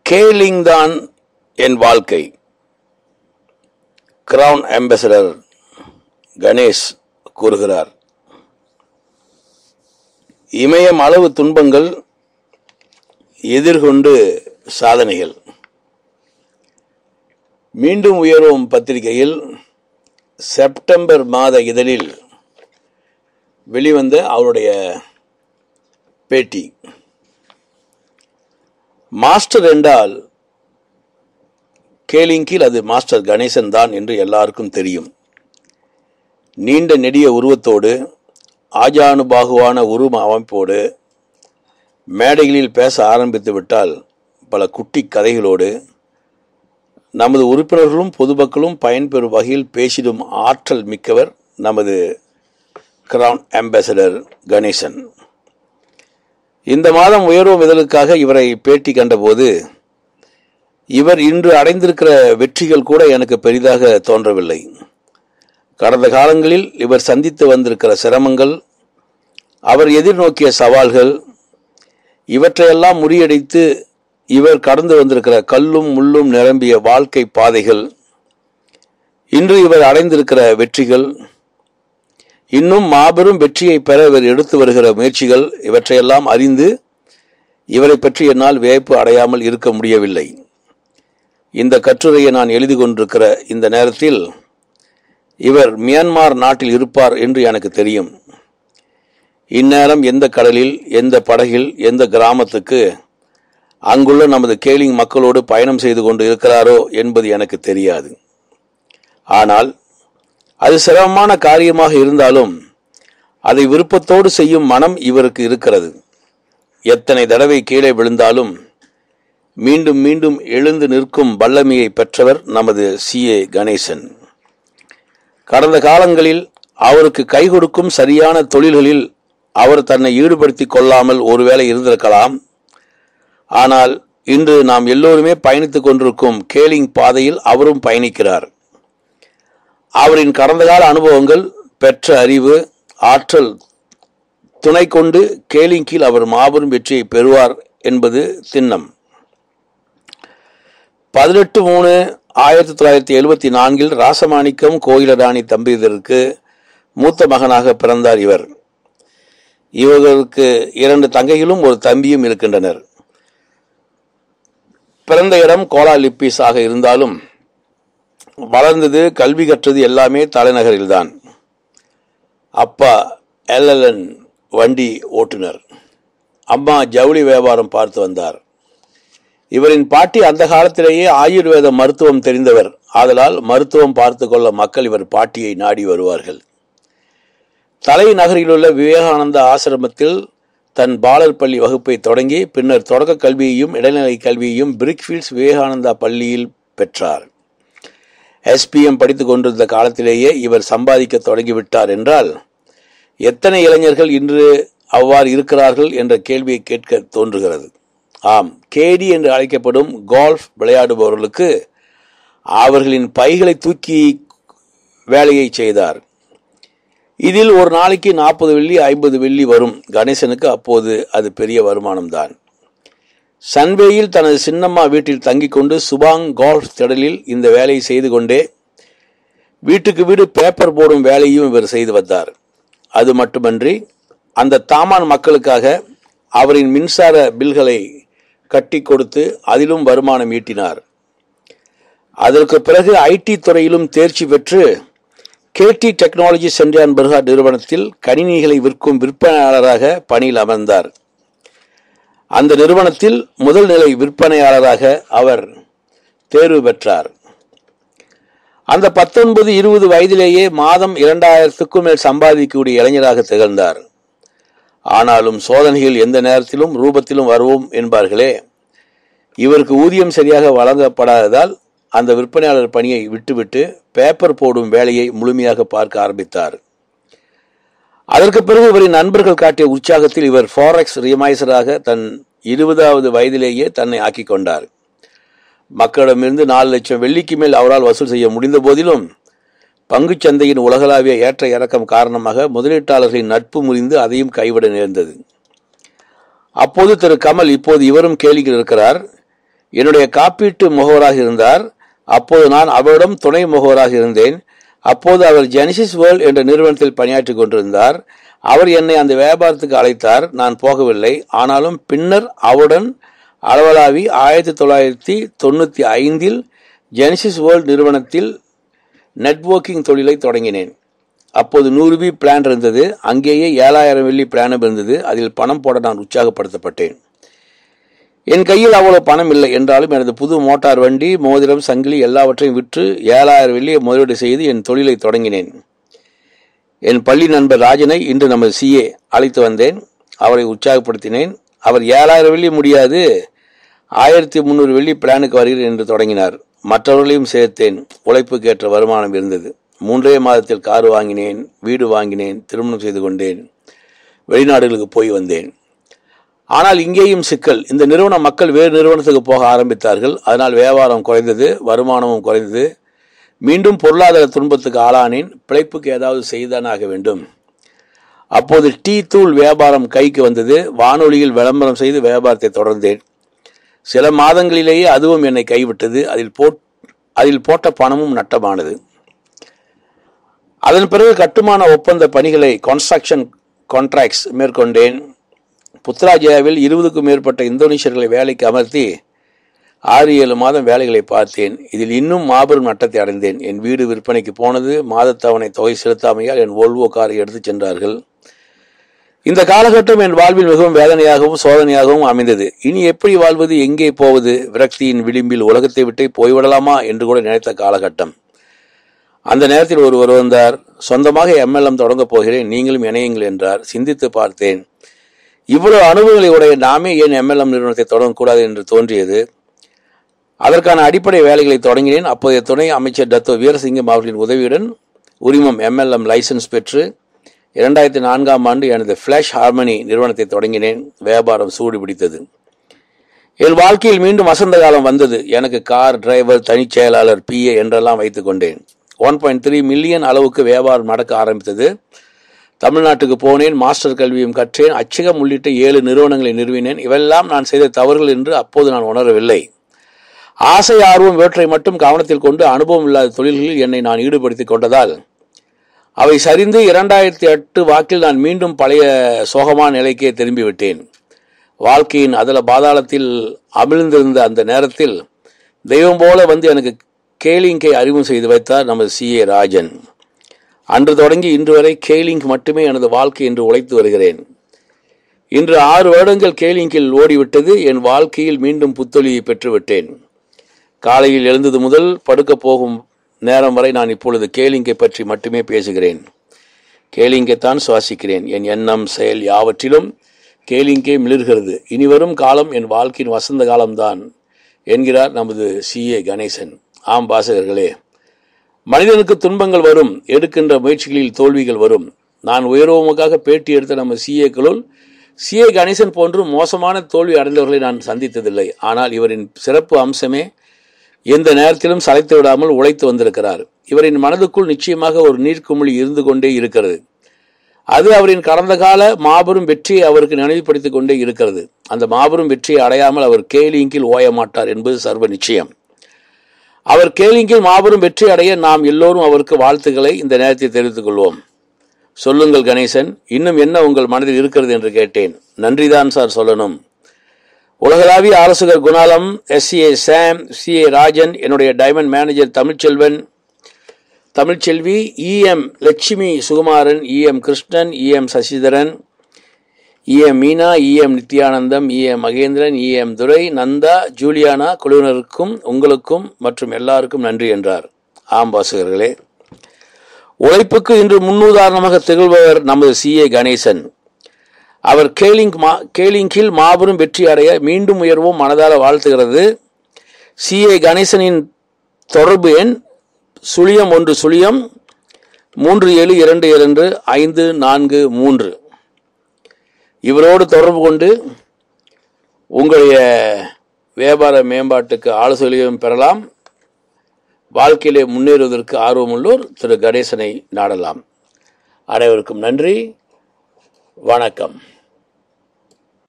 Calling தான் என் வாழ்க்கை. Crown ambassador Ganesh கூறுகிறார். இமயம் அளவு துன்பங்கள், எதிர்கொண்டு சாதனைகள். மீண்டும் உயர்வோம் பத்திரிகையில் செப்டம்பர் மாத இதழில் வெளிவந்த அவருடைய பேட்டி. மாஸ்டர் என்றால் கேலிங்கில் அது மாஸ்டர் கணேசன் தான் என்று எல்லாருக்கும் தெரியும். நீண்ட நெடிய உருவத்தோடு, ஆஜானுபாகுவான உருவ அமைப்போடு மேடைகளில் பேச ஆரம்பித்து விட்டால் பல குட்டி கதைகளோடு நமது உறுப்பினர்களும் பொதுமக்களும் பயன்பெறும் வகையில் பேசிடும் ஆற்றல் மிக்கவர் நமது கிரவுன் அம்பாசடர் கணேசன். இந்த மாதம் உயர்வோம் இதழுக்காக இவரை பேட்டி கண்டபோது இவர் இன்று அடைந்திருக்கிற வெற்றிகள் கூட எனக்கு பெரிதாக தோன்றவில்லை. கடந்த காலங்களில் இவர் சந்தித்து வந்திருக்கிற சிரமங்கள், அவர் எதிர்நோக்கிய சவால்கள், இவற்றையெல்லாம் முறியடித்து இவர் கடந்து வந்திருக்கிற கல்லும் முள்ளும் நிரம்பிய வாழ்க்கை பாதைகள், இன்று இவர் அடைந்திருக்கிற வெற்றிகள், இன்னும் மாபெரும் வெற்றியை பெற இவர் எடுத்து வருகிற முயற்சிகள், இவற்றையெல்லாம் அறிந்து இவரை பற்றி என்னால் வியப்பு அடையாமல் இருக்க முடியவில்லை. இந்த கட்டுரையை நான் எழுதி கொண்டிருக்கிற இந்த நேரத்தில் இவர் மியான்மர் நாட்டில் இருப்பார் என்று எனக்கு தெரியும். இந்நேரம் எந்த கடலில், எந்த படகில், எந்த கிராமத்துக்கு அங்குள்ள நமது கேலிங் மக்களோடு பயணம் செய்து கொண்டு இருக்கிறாரோ என்பது எனக்கு தெரியாது. ஆனால் அது சிரமமான காரியமாக இருந்தாலும் அதை விருப்பத்தோடு செய்யும் மனம் இவருக்கு இருக்கிறது. எத்தனை தடவை கீழே விழுந்தாலும் மீண்டும் மீண்டும் எழுந்து நிற்கும் வல்லமையை பெற்றவர் நமது CA கணேசன். கடந்த காலங்களில் அவருக்கு கை கொடுக்கும் சரியான தொழில்களில் அவர் தன்னை ஈடுபடுத்திக் கொள்ளாமல் ஒருவேளை இருந்திருக்கலாம். ஆனால் இன்று நாம் எல்லோருமே பயணித்துக் கொண்டிருக்கும் கேலிங் பாதையில் அவரும் பயணிக்கிறார். அவரின் கடந்த கால அனுபவங்கள், பெற்ற அறிவு, ஆற்றல் துணை கொண்டு கேலிங்கில் அவர் மாபெரும் வெற்றியை பெறுவார் என்பது திண்ணம். 18/3/1974 ராசமாணிக்கம் கோயிலராணி தம்பதியருக்கு மூத்த மகனாக பிறந்தார் இவர். இவர்களுக்கு 2 தங்கைகளும் ஒரு தம்பியும் இருக்கின்றனர். பிறந்த இடம் கோலாலிப்பிஸ் ஆக இருந்தாலும் வளர்ந்தது, கல்வி கற்றது எல்லாமே தலைநகரில்தான். அப்பா LLN வண்டி ஓட்டுநர், அம்மா ஜவுளி வியாபாரம் பார்த்து வந்தார். இவரின் பாட்டி அந்த காலத்திலேயே ஆயுர்வேத மருத்துவம் தெரிந்தவர். ஆதலால் மருத்துவம் பார்த்து கொள்ள மக்கள் இவர் பாட்டியை நாடி வருவார்கள். தலைநகரிலுள்ள விவேகானந்தா ஆசிரமத்தில் தன் பாலர் பள்ளி வகுப்பை தொடங்கி பின்னர் தொடக்க கல்வியையும் இடைநிலை கல்வியையும் பிரிக்ஃபீல்ட்ஸ் விவேகானந்தா பள்ளியில் பெற்றார். SPM படித்துக் கொண்டிருந்த காலத்திலேயே இவர் சம்பாதிக்க தொடங்கிவிட்டார் என்றால் எத்தனை இளைஞர்கள் இன்று அவ்வாறு இருக்கிறார்கள் என்ற கேள்வியை கேட்க தோன்றுகிறது. ஆம், KD என்று அழைக்கப்படும் கோல்ஃப் விளையாடுபவர்களுக்கு அவர்களின் பைகளை தூக்கி வேலையை செய்தார். இதில் ஒரு நாளைக்கு 40 வெள்ளி 50 வெள்ளி வரும். கணேசனுக்கு அப்போது அது பெரிய வருமானம்தான். சன்வேயில் தனது சின்னம்மா வீட்டில் தங்கிக் கொண்டு சுபாங் கோல்ஃப் திடலில் இந்த வேலையை செய்து கொண்டே வீட்டுக்கு வீடு பேப்பர் போடும் வேலையும் இவர் செய்து வந்தார். அது மட்டுமன்றி அந்த தாமான் மக்களுக்காக அவரின் மின்சார பில்களை கட்டி கொடுத்து அதிலும் வருமானம் ஈட்டினார். அதற்கு பிறகு IT துறையிலும் தேர்ச்சி பெற்று KT டெக்னாலஜி சென்ட் பெர்ஹார்ட் நிறுவனத்தில் கணினிகளை விற்கும் விற்பனையாளராக பணியில் அமர்ந்தார். அந்த நிறுவனத்தில் முதல் நிலை விற்பனையாளராக அவர் தேர்வு பெற்றார். அந்த 19-20 வயதிலேயே மாதம் 2000க்கும் மேல் சம்பாதிக்கக்கூடிய இளைஞராக திகழ்ந்தார். ஆனாலும் சோதனைகள் எந்த நேரத்திலும் ரூபத்திலும் வருவோம் என்பார்களே, இவருக்கு ஊதியம் சரியாக வழங்கப்படாததால் அந்த விற்பனையாளர் பணியை விட்டுவிட்டு பேப்பர் போடும் வேலையை முழுமையாக பார்க்க ஆரம்பித்தார். அதற்கு பிறகு இவரின் நண்பர்கள் காட்டிய உற்சாகத்தில் இவர் ஃபாரெக்ஸ் ரிமைசராக தன் 20வது வயதிலேயே தன்னை ஆக்கிக் கொண்டார். மக்களிடமிருந்து 4 லட்சம் வெள்ளிக்கு மேல் அவரால் வசூல் செய்ய முடிந்த போதிலும் பங்குச்சந்தையின் உலகளாவிய ஏற்ற இறக்கம் காரணமாக முதலீட்டாளர்களின் நட்பு முறிந்து அதையும் கைவிட நேர்ந்தது. அப்போது திரு கமல், இப்போது இவரும் கேலியில் இருக்கிறார், என்னுடைய காப்பீட்டு முகவராக இருந்தார். அப்போது நான் அவரிடம் துணை முகவராக இருந்தேன். அப்போது அவர் ஜெனிசிஸ் வேர்ல்ட் என்ற நிறுவனத்தில் பணியாற்றி கொண்டிருந்தார். அவர் என்னை அந்த வியாபாரத்துக்கு அழைத்தார். நான் போகவில்லை. ஆனாலும் பின்னர் அவருடன் அளவலாவி 1995 ஜெனிசிஸ் வேர்ல்ட் நிறுவனத்தில் நெட்வொர்க்கிங் தொழிலை தொடங்கினேன். அப்போது 100 ரூபாய் பிளான் இருந்தது. அங்கேயே 7000 வெள்ளி பிளானும் இருந்தது. அதில் பணம் போட நான் உற்சாகப்படுத்தப்பட்டேன். என் கையில் அவ்வளவு பணம் இல்லை என்றாலும் எனது புது மோட்டார் வண்டி, மோதிரம், சங்கிலி எல்லாவற்றையும் விற்று 7000 வெள்ளியை முதலீடு செய்து என் தொழிலை தொடங்கினேன். என் பள்ளி நண்பர் ராஜனை இன்று நமது CA அழைத்து வந்தேன். அவரை உற்சாகப்படுத்தினேன். அவர் 7000 வெள்ளி முடியாது, 1300 வெள்ளி பிளானுக்கு வருகிறேன் என்று தொடங்கினார். மற்றவர்களையும் சேர்த்தேன். உழைப்புக்கேற்ற வருமானம் இருந்தது. 3 மாதத்தில் கார் வாங்கினேன், வீடு வாங்கினேன், திருமணம் செய்து கொண்டேன், வெளிநாடுகளுக்கு போய் வந்தேன். ஆனால் இங்கேயும் சிக்கல். இந்த நிறுவன மக்கள் வேறு நிறுவனத்துக்கு போக ஆரம்பித்தார்கள். அதனால் வியாபாரம் குறைந்தது, வருமானமும் குறைந்தது. மீண்டும் பொருளாதார துன்பத்துக்கு ஆளானேன். பிழைப்புக்கு ஏதாவது செய்தான் ஆக வேண்டும். அப்போது டீ தூள் வியாபாரம் கைக்கு வந்தது. வானொலியில் விளம்பரம் செய்து வியாபாரத்தை தொடர்ந்தேன். சில மாதங்களிலேயே அதுவும் என்னை கைவிட்டது. அதில் போட்ட பணமும் நட்டமானது. அதன் பிறகு கட்டுமான ஒப்பந்த பணிகளை கன்ஸ்ட்ரக்ஷன் கான்ட்ராக்ட்ஸ் மேற்கொண்டேன். புத்ராஜயாவில் 20க்கும் மேற்பட்ட இந்தோனேஷியர்களை வேலைக்கு அமர்த்தி 6-7 மாதம் வேலைகளை பார்த்தேன். இதில் இன்னும் மாபெரும் நட்டத்தை அடைந்தேன். என் வீடு விற்பனைக்கு போனது. மாதத்தவணை தொகை செலுத்தாமையால் என் வோல்வோ காரை எடுத்துச் சென்றார்கள். இந்த காலகட்டம் என் வாழ்வில் மிகவும் வேதனையாகவும் சோதனையாகவும் அமைந்தது. இனி எப்படி வாழ்வது, எங்கே போவது? விரக்தியின் விளிம்பில் உலகத்தை விட்டே போய்விடலாமா என்று கூட நினைத்த காலகட்டம். அந்த நேரத்தில் ஒருவர் வந்தார். சொந்தமாக MLM தொடங்கப் போகிறேன், நீங்களும் இணையுங்கள் என்றார். சிந்தித்து பார்த்தேன். இவ்வளவு அனுபவங்களை உடைய நாமே ஏன் MLM நிறுவனத்தை தொடங்கக்கூடாது என்று தோன்றியது. அதற்கான அடிப்படை வேலைகளை தொடங்கினேன். அப்போதைய துணை அமைச்சர் டத்தோ வீரசிங்கம் அவர்களின் உதவியுடன் உரிமம் MLM லைசன்ஸ் பெற்று 2004ஆம் ஆண்டு எனது ஃபிளாஷ் ஹார்மனி நிறுவனத்தை தொடங்கினேன். வியாபாரம் சூடு பிடித்தது. என் வாழ்க்கையில் மீண்டும் வசந்த காலம் வந்தது. எனக்கு கார், டிரைவர், தனிச் செயலாளர், PA என்றெல்லாம் வைத்துக் கொண்டேன். 1.3 மில்லியன் அளவுக்கு வியாபாரம் நடக்க ஆரம்பித்தது. தமிழ்நாட்டுக்கு போனேன். மாஸ்டர் கல்வியும் கற்றேன். அச்சகம் உள்ளிட்ட 7 நிறுவனங்களை நிறுவினேன். இவெல்லாம் நான் செய்த தவறுகள் என்று அப்போது நான் உணரவில்லை. ஆசை, ஆர்வம் இவற்றை மட்டும் கவனத்தில் கொண்டு அனுபவம் இல்லாத தொழில்களில் என்னை நான் ஈடுபடுத்திக் கொண்டதால் அவை சரிந்து 2008 வாக்கில் நான் மீண்டும் பழைய சோகமான நிலைக்கே திரும்பிவிட்டேன். வாழ்க்கையின் அதல பாதாளத்தில் அமிழ்ந்திருந்த அந்த நேரத்தில் தெய்வம் போல வந்து எனக்கு கேலிங்கை அறிமுகம் செய்து வைத்தார் நமது CA ராஜன். அன்று தொடங்கி இன்று வரை கேலிங்க் மட்டுமே எனது வாழ்க்கை என்று உழைத்து வருகிறேன். இன்று 6 வருடங்கள் கேலிங்கில் ஓடிவிட்டது. என் வாழ்க்கையில் மீண்டும் புத்தொலியை பெற்றுவிட்டேன். காலையில் எழுந்தது முதல் படுக்க போகும் நேரம் வரை நான் இப்பொழுது கேலிங்கை பற்றி மட்டுமே பேசுகிறேன். கேலிங்கைத்தான் சுவாசிக்கிறேன். என் எண்ணம், செயல் யாவற்றிலும் கேலிங்கே மிளிர்கிறது. இனிவரும் காலம் என் வாழ்க்கையின் வசந்த காலம்தான் என்கிறார் நமது CA கணேசன். ஆம் வாசகர்களே, மனிதனுக்கு துன்பங்கள் வரும், எடுக்கின்ற முயற்சிகளில் தோல்விகள் வரும். நான் உயர்வுமுக்காக பேட்டி எடுத்த நம்ம CAக்களுள் CA கணேசன் போன்று மோசமான தோல்வி அடைந்தவர்களை நான் சந்தித்ததில்லை. ஆனால் இவரின் சிறப்பு அம்சமே எந்த நேரத்திலும் சளைத்து விடாமல் உழைத்து வந்திருக்கிறார். இவரின் மனதுக்குள் நிச்சயமாக ஒரு நீர்க்குமிழி இருந்து கொண்டே இருக்கிறது. அது அவரின் கடந்த கால மாபெரும் வெற்றியை அவருக்கு நினைவுபடுத்திக் கொண்டே இருக்கிறது. அந்த மாபெரும் வெற்றியை அடையாமல் அவர் கேலிங்கில் ஓய மாட்டார் என்பது சர்வ நிச்சயம். அவர் கேலிங்கில் மாபெரும் வெற்றி அடைய நாம் எல்லோரும் அவருக்கு வாழ்த்துக்களை இந்த நேரத்தில் தெரிவித்துக் கொள்வோம். சொல்லுங்கள் கணேசன், இன்னும் என்ன உங்கள் மனதில் இருக்கிறது என்று கேட்டேன். நன்றிதான் சார் சொல்லணும். உலகளாவிய ஆலோசகர் குணாலம், SCA சாம், CA ராஜன், என்னுடைய diamond manager Tamilselvi, EM Lakshmi Sukumaran, EM Krishnan, EM Sasidharan, EM Meena, EM Nithyanandam, EM Mahendran, EM Durai, Nanda, Juliana குழுவினருக்கும் உங்களுக்கும் மற்றும் எல்லாருக்கும் நன்றி என்றார். ஆம் வாசகர்களே, உழைப்புக்கு இன்று முன்னுதாரணமாக திகழ்பவர் நமது CA கணேசன். அவர் கேலிங்கில் மாபெரும் வெற்றி அடைய மீண்டும் உயர்வும் மனதார வாழ்த்துகிறது. CA கணேசனின் தொடர்பு எண் 01037225443. இவரோடு தொடர்பு கொண்டு உங்களுடைய வியாபார மேம்பாட்டுக்கு ஆலோசனையும் பெறலாம். வாழ்க்கையிலே முன்னேறுவதற்கு ஆர்வமுள்ளோர் திரு கணேசனை நாடலாம். அனைவருக்கும் நன்றி, வணக்கம்.